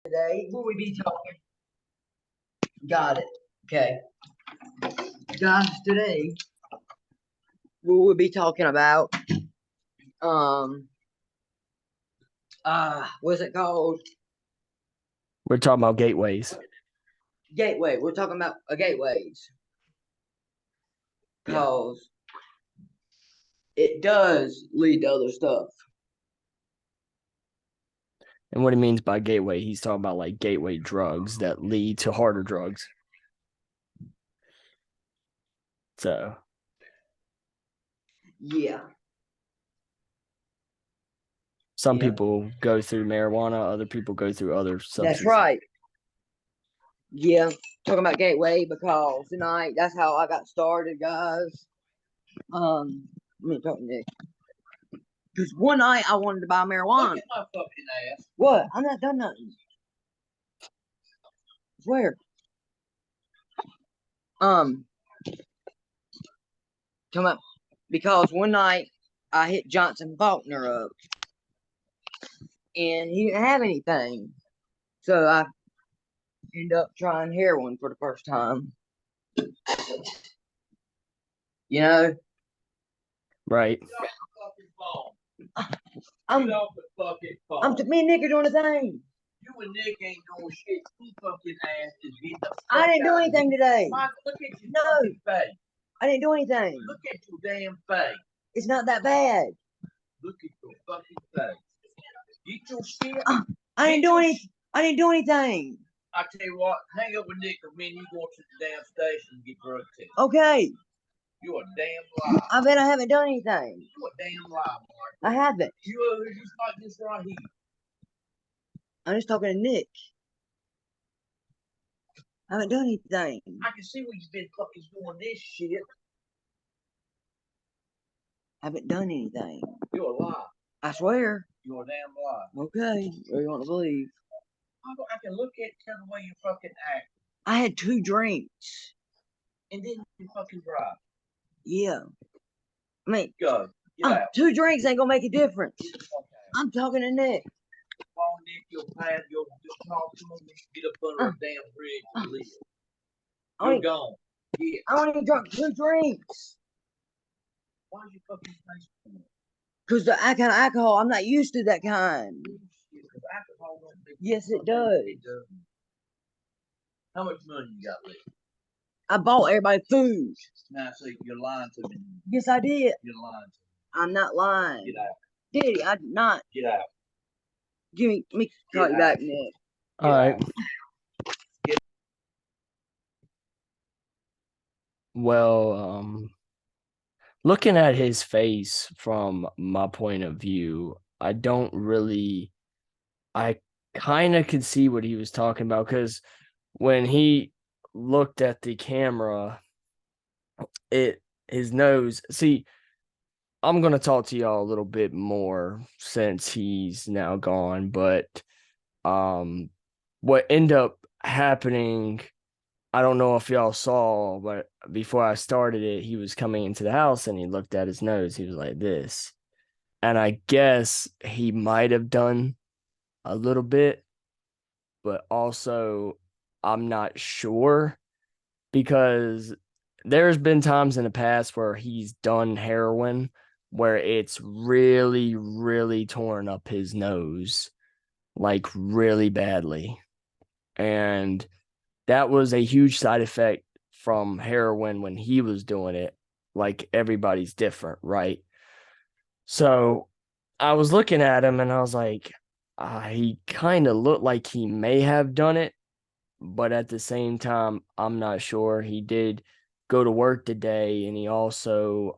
Today, will we be talking? Got it. Okay. Guys, today, we will be talking about, what's it called? We're talking about gateways. Gateway. We're talking about gateways. Because it does lead to other stuff. And what he means by gateway, he's talking about like gateway drugs that lead to harder drugs. So, Yeah. some Yeah. people go through marijuana, other people go through other substances. That's right. Yeah. Talking about gateway because tonight, that's how I got started, guys. Let me talk to Nick. Because one night I wanted to buy marijuana. Look at my fucking ass. What? I'm not done nothing. Where? Come up because one night I hit Johnson Faulkner up and he didn't have anything. So I ended up trying heroin for the first time. You know? Right. Get off the fucking phone. I'm Get off the fucking phone. me and Nick are doing the thing. You and Nick ain't doing shit. You fucking ass is getting the fuck I didn't do out. anything today. Mike, look at your No. fucking face. I didn't do anything. Look at your damn face. It's not that bad. Look at your fucking face. Get your shit. I didn't do anything. I tell you what, hang up with Nick or me and you go to the damn station and get drug tested. Okay. You a damn liar. I bet I haven't done anything. You a damn liar, Mark. I haven't. You just like this right here. I'm just talking to Nick. I haven't done anything. I can see where you've been fucking doing this shit. I haven't done anything. You're a liar. I swear. You're a damn liar. Okay. What do you want to believe? I can look at tell the way you fucking act. I had 2 drinks. And then you fucking drive. Yeah. I mean, Go. Get out. 2 drinks ain't gonna make a difference. Get the fuck out. I'm talking to Nick. Come on, Nick, you'll pass. You'll just talk to him. Get up under a damn bridge and leave. You're gone. Yeah. I only drunk 2 drinks. Why you fucking face? Because that kind of alcohol, I'm not used to that kind. Alcohol don't make Yes, it does. It does. How much money you got left? I bought everybody food. Now, see, you're lying to me. Yes, I did. You're lying to me. I'm not lying. Get out. Did I did not? Get out. Give me call you back, Nick. All right. Well, looking at his face from my point of view, I kind of could see what he was talking about because when he looked at the camera, his nose, see, I'm going to talk to y'all a little bit more since he's now gone, but what ended up happening, I don't know if y'all saw, but before I started it, he was coming into the house and he looked at his nose. He was like this. And I guess he might have done a little bit, but also I'm not sure because there's been times in the past where he's done heroin where it's really, really torn up his nose, like really badly. And that was a huge side effect from heroin when he was doing it. Like everybody's different, right? So I was looking at him and I was like, he kind of looked like he may have done it, but at the same time, I'm not sure. He did go to work today and he also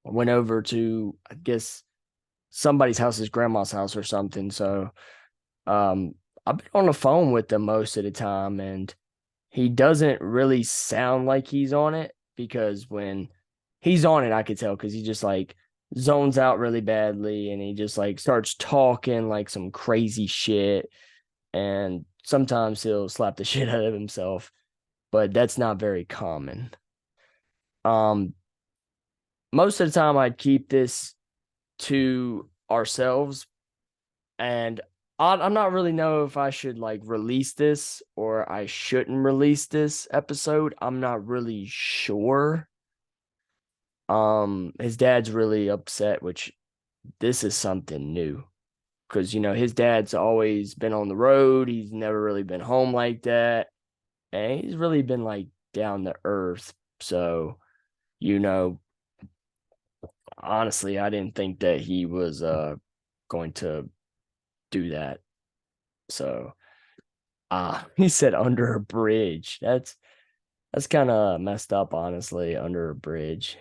went over to, I guess, somebody's house, his grandma's house or something. So I've been on the phone with him most of the time and he doesn't really sound like he's on it because when he's on it, I could tell because he just like zones out really badly and he just like starts talking like some crazy shit. And sometimes he'll slap the shit out of himself, but that's not very common. Most of the time I'd keep this to ourselves and I'm not really know if I should like release this or I shouldn't release this episode. I'm not really sure. His dad's really upset, which this is something new. Because, his dad's always been on the road. He's never really been home like that. And he's really been like down to earth. So, honestly, I didn't think that he was going to do that. So, he said under a bridge. That's kind of messed up, honestly, under a bridge.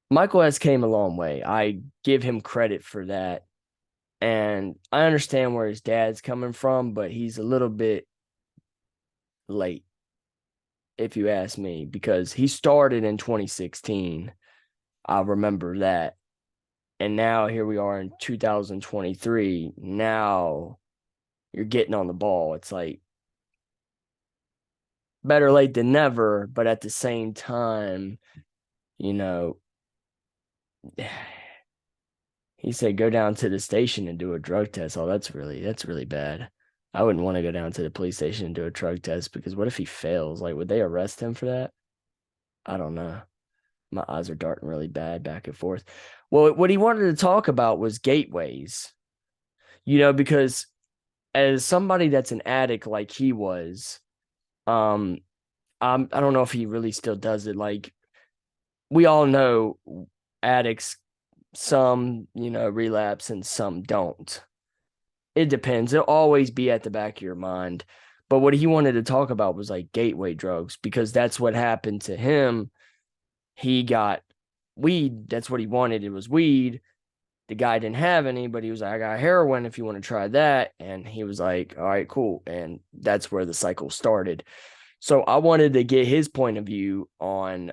Michael has came a long way. I give him credit for that. And I understand where his dad's coming from, but he's a little bit late, if you ask me, because he started in 2016. I remember that. And now here we are in 2023. Now you're getting on the ball. It's like better late than never, but at the same time, he said go down to the station and do a drug test. Oh, that's really bad. I wouldn't want to go down to the police station and do a drug test because what if he fails? Like, would they arrest him for that? I don't know. My eyes are darting really bad back and forth. Well, what he wanted to talk about was gateways. Because as somebody that's an addict like he was, I don't know if he really still does it. Like, we all know addicts, some, relapse and some don't. It depends. It'll always be at the back of your mind. But what he wanted to talk about was like gateway drugs, because that's what happened to him. He got weed. That's what he wanted. It was weed. The guy didn't have any, but he was like, I got heroin if you want to try that. And he was like, all right, cool. And that's where the cycle started. So I wanted to get his point of view on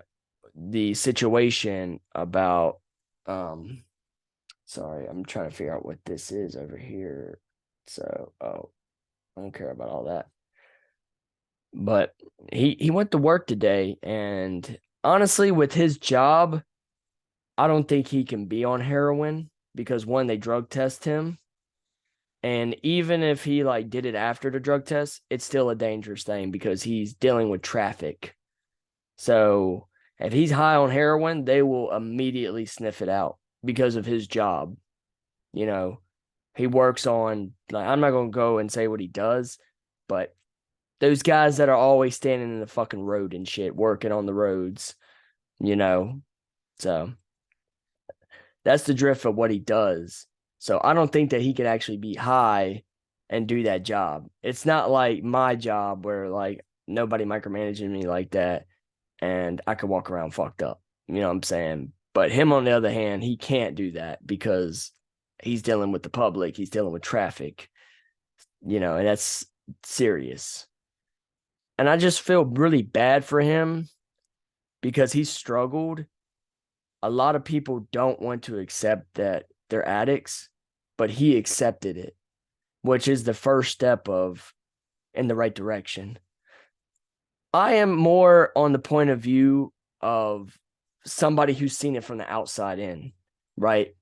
the situation about, sorry, I'm trying to figure out what this is over here. So, I don't care about all that. But he went to work today, and honestly, with his job, I don't think he can be on heroin because one, they drug test him. And even if he like did it after the drug test, it's still a dangerous thing because he's dealing with traffic. So if he's high on heroin, they will immediately sniff it out because of his job. He works on, like, I'm not going to go and say what he does, but those guys that are always standing in the fucking road and shit, working on the roads, so that's the drift of what he does. So I don't think that he could actually be high and do that job. It's not like my job where like nobody micromanaging me like that and I could walk around fucked up. You know what I'm saying? But him, on the other hand, he can't do that because he's dealing with the public. He's dealing with traffic, and that's serious. And I just feel really bad for him because he struggled. A lot of people don't want to accept that they're addicts, but he accepted it, which is the first step in the right direction. I am more on the point of view of somebody who's seen it from the outside in, right?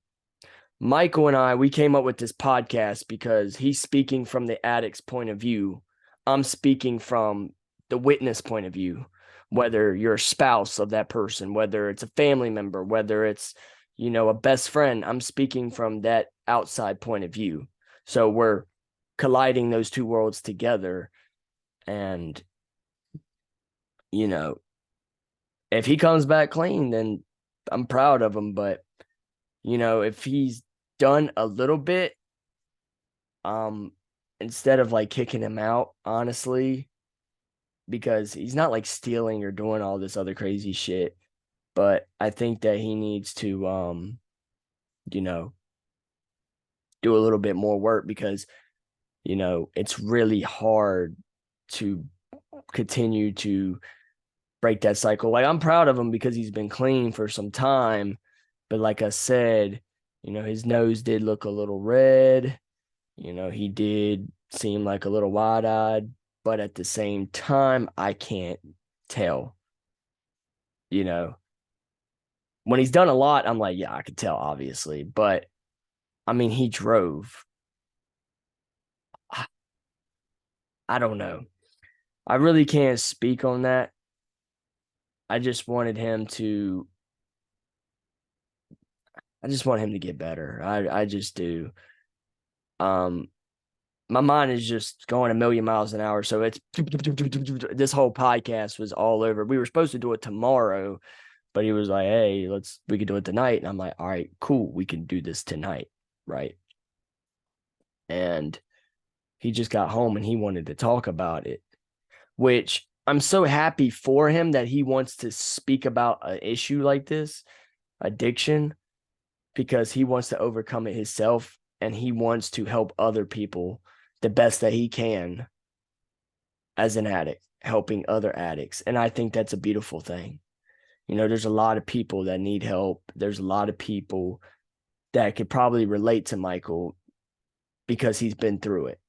Michael and I, we came up with this podcast because he's speaking from the addict's point of view. I'm speaking from the witness point of view, whether you're a spouse of that person, whether it's a family member, whether it's, a best friend. I'm speaking from that outside point of view. So we're colliding those two worlds together. And, if he comes back clean, then I'm proud of him. But, if he's done a little bit, instead of like kicking him out, honestly, because he's not like stealing or doing all this other crazy shit, but I think that he needs to, do a little bit more work because, it's really hard to continue to break that cycle. Like, I'm proud of him because he's been clean for some time, but like I said, his nose did look a little red. He did seem like a little wide-eyed, but at the same time, I can't tell. When he's done a lot, I'm like, yeah, I could tell, obviously. But, I mean, he drove. I don't know. I really can't speak on that. I just wanted him to get better. I just do. My mind is just going a million miles an hour. So it's this whole podcast was all over. We were supposed to do it tomorrow, but he was like, "Hey, we could do it tonight." And I'm like, "All right, cool. We can do this tonight." Right. And he just got home and he wanted to talk about it, which I'm so happy for him that he wants to speak about an issue like this, addiction, because he wants to overcome it himself and he wants to help other people the best that he can as an addict, helping other addicts. And I think that's a beautiful thing. You know, there's a lot of people that need help. There's a lot of people that could probably relate to Michael because he's been through it.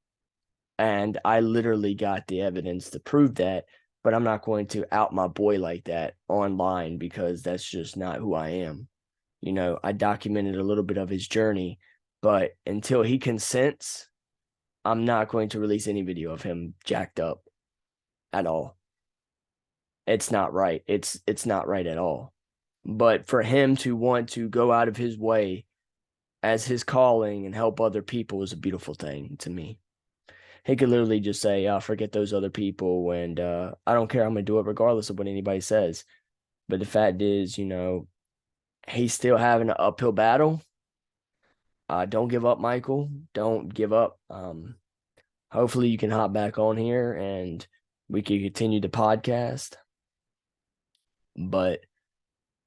And I literally got the evidence to prove that, but I'm not going to out my boy like that online because that's just not who I am. You know, I documented a little bit of his journey, but until he consents, I'm not going to release any video of him jacked up at all. It's not right. It's not right at all. But for him to want to go out of his way as his calling and help other people is a beautiful thing to me. He could literally just say, "I'll forget those other people, and I don't care. I'm going to do it regardless of what anybody says." But the fact is, you know, he's still having an uphill battle. Don't give up, Michael. Don't give up. Hopefully you can hop back on here and we can continue the podcast. But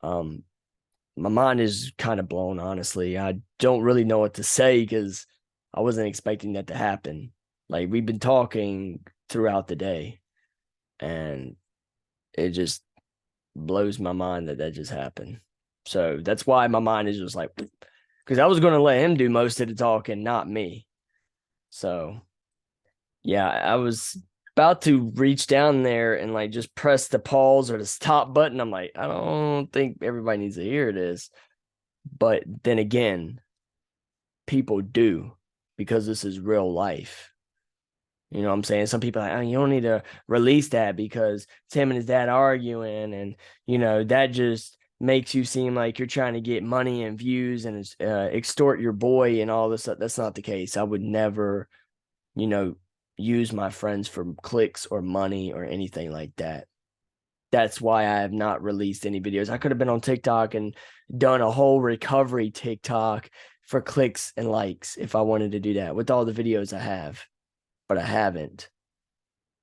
my mind is kind of blown, honestly. I don't really know what to say because I wasn't expecting that to happen. Like, we've been talking throughout the day, and it just blows my mind that just happened. So that's why my mind is just like, because I was going to let him do most of the talking, not me. So, yeah, I was about to reach down there and like just press the pause or the stop button. I'm like, I don't think everybody needs to hear this. But then again, people do, because this is real life. You know what I'm saying? Some people are like, "Oh, you don't need to release that because it's him and his dad arguing." And, you know, that just makes you seem like you're trying to get money and views and extort your boy and all this stuff. That's not the case. I would never, you know, use my friends for clicks or money or anything like that. That's why I have not released any videos. I could have been on TikTok and done a whole recovery TikTok for clicks and likes if I wanted to do that with all the videos I have. But I haven't.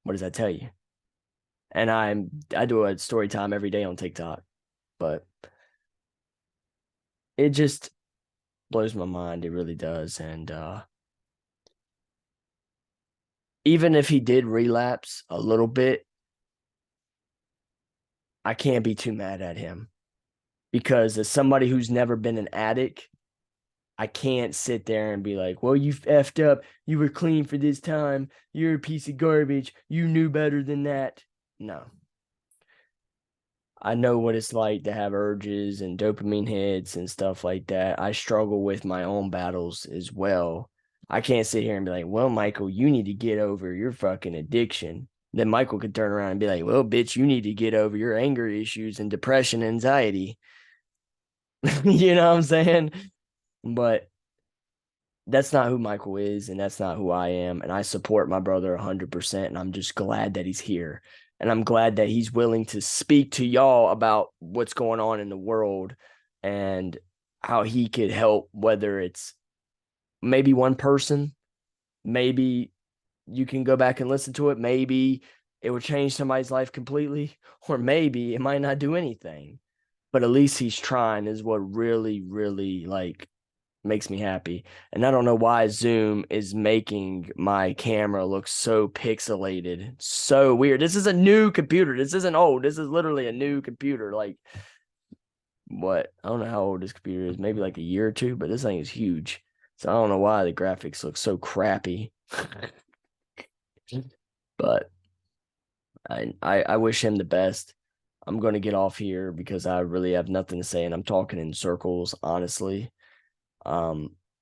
What does that tell you? And I do a story time every day on TikTok, but it just blows my mind. It really does. And even if he did relapse a little bit, I can't be too mad at him, because as somebody who's never been an addict, I can't sit there and be like, "Well, you effed up. You were clean for this time. You're a piece of garbage. You knew better than that." No. I know what it's like to have urges and dopamine hits and stuff like that. I struggle with my own battles as well. I can't sit here and be like, "Well, Michael, you need to get over your fucking addiction." Then Michael could turn around and be like, "Well, bitch, you need to get over your anger issues and depression, anxiety." You know what I'm saying? But that's not who Michael is, and that's not who I am. And I support my brother 100%. And I'm just glad that he's here. And I'm glad that he's willing to speak to y'all about what's going on in the world and how he could help, whether it's maybe one person, maybe you can go back and listen to it. Maybe it would change somebody's life completely, or maybe it might not do anything. But at least he's trying is what really, really like makes me happy. And I don't know why Zoom is making my camera look so pixelated. So weird. This is a new computer. This isn't old. This is literally a new computer. Like, what? I don't know how old this computer is. Maybe like a year or two, but this thing is huge. So I don't know why the graphics look so crappy. But I wish him the best. I'm going to get off here because I really have nothing to say and I'm talking in circles, honestly.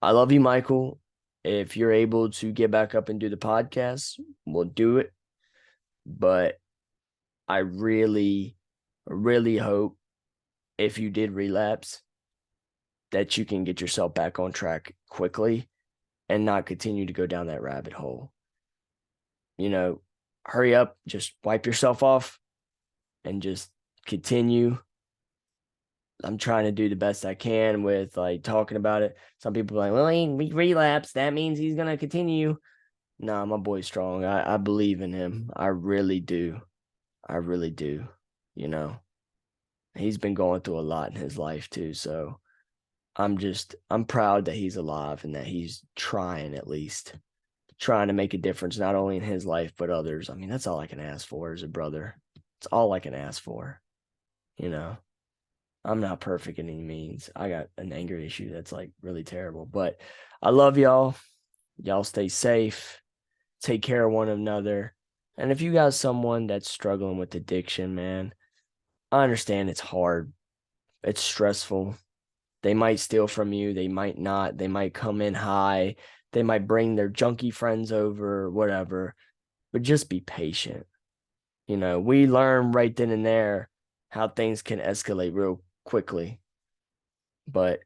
I love you, Michael. If you're able to get back up and do the podcast, we'll do it. But I really, really hope if you did relapse that you can get yourself back on track quickly and not continue to go down that rabbit hole. Hurry up, just wipe yourself off and just continue. I'm trying to do the best I can with like talking about it. Some people are like, well, he relapsed. That means he's going to continue. Nah, my boy's strong. I believe in him. I really do. I really do. He's been going through a lot in his life too. So I'm proud that he's alive and that he's trying, at least trying to make a difference, not only in his life, but others. I mean, that's all I can ask for as a brother. It's all I can ask for. I'm not perfect in any means. I got an anger issue that's like really terrible, but I love y'all. Y'all stay safe. Take care of one another. And if you got someone that's struggling with addiction, man, I understand it's hard. It's stressful. They might steal from you. They might not. They might come in high. They might bring their junkie friends over, whatever. But just be patient. We learn right then and there how things can escalate real quickly. But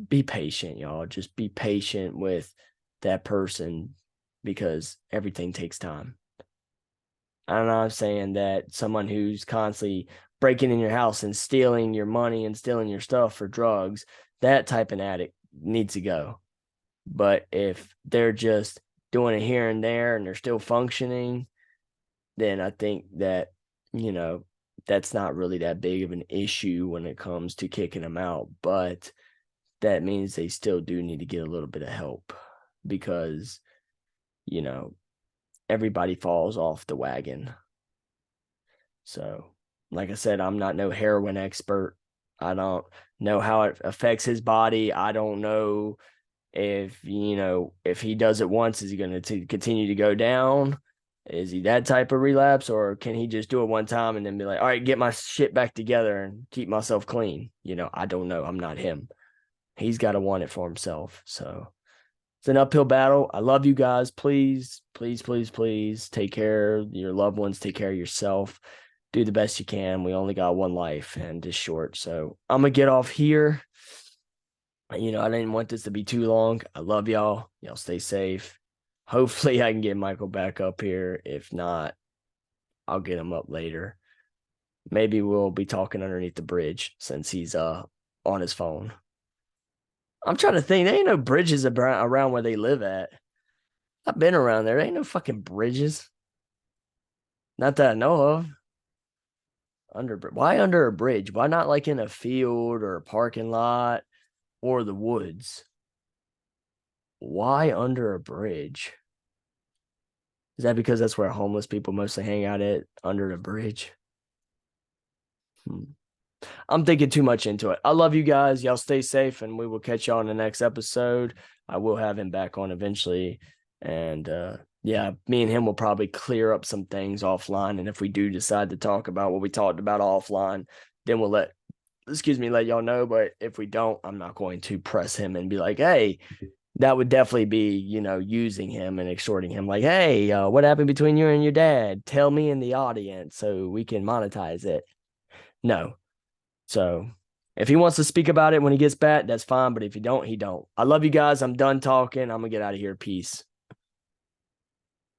be patient, y'all. Just be patient with that person because everything takes time. I'm not saying that someone who's constantly breaking in your house and stealing your money and stealing your stuff for drugs, that type of addict needs to go. But if they're just doing it here and there and they're still functioning, then I think that, that's not really that big of an issue when it comes to kicking them out. But that means they still do need to get a little bit of help because, everybody falls off the wagon. So, like I said, I'm not no heroin expert. I don't know how it affects his body. I don't know if he does it once, is he going to continue to go down? Is he that type of relapse, or can he just do it one time and then be like, all right, get my shit back together and keep myself clean? I don't know. I'm not him. He's got to want it for himself. So it's an uphill battle. I love you guys. Please, please, please, please take care of your loved ones. Take care of yourself. Do the best you can. We only got one life and it's short. So I'm going to get off here. I didn't want this to be too long. I love y'all. Y'all stay safe. Hopefully I can get Michael back up here. If not, I'll get him up later. Maybe we'll be talking underneath the bridge since he's on his phone. I'm trying to think. There ain't no bridges around where they live at. I've been around there. There ain't no fucking bridges. Not that I know of. Why under a bridge? Why not like in a field or a parking lot or the woods? Why under a bridge? Is that because that's where homeless people mostly hang out at, under the bridge? I'm thinking too much into it. I love you guys. Y'all stay safe, and we will catch y'all in the next episode. I will have him back on eventually. And me and him will probably clear up some things offline. And if we do decide to talk about what we talked about offline, then we'll let y'all know. But if we don't, I'm not going to press him and be like, hey, that would definitely be, using him and extorting him. Like, hey, what happened between you and your dad? Tell me in the audience so we can monetize it. No. So if he wants to speak about it when he gets back, that's fine. But if he don't, he don't. I love you guys. I'm done talking. I'm going to get out of here. Peace.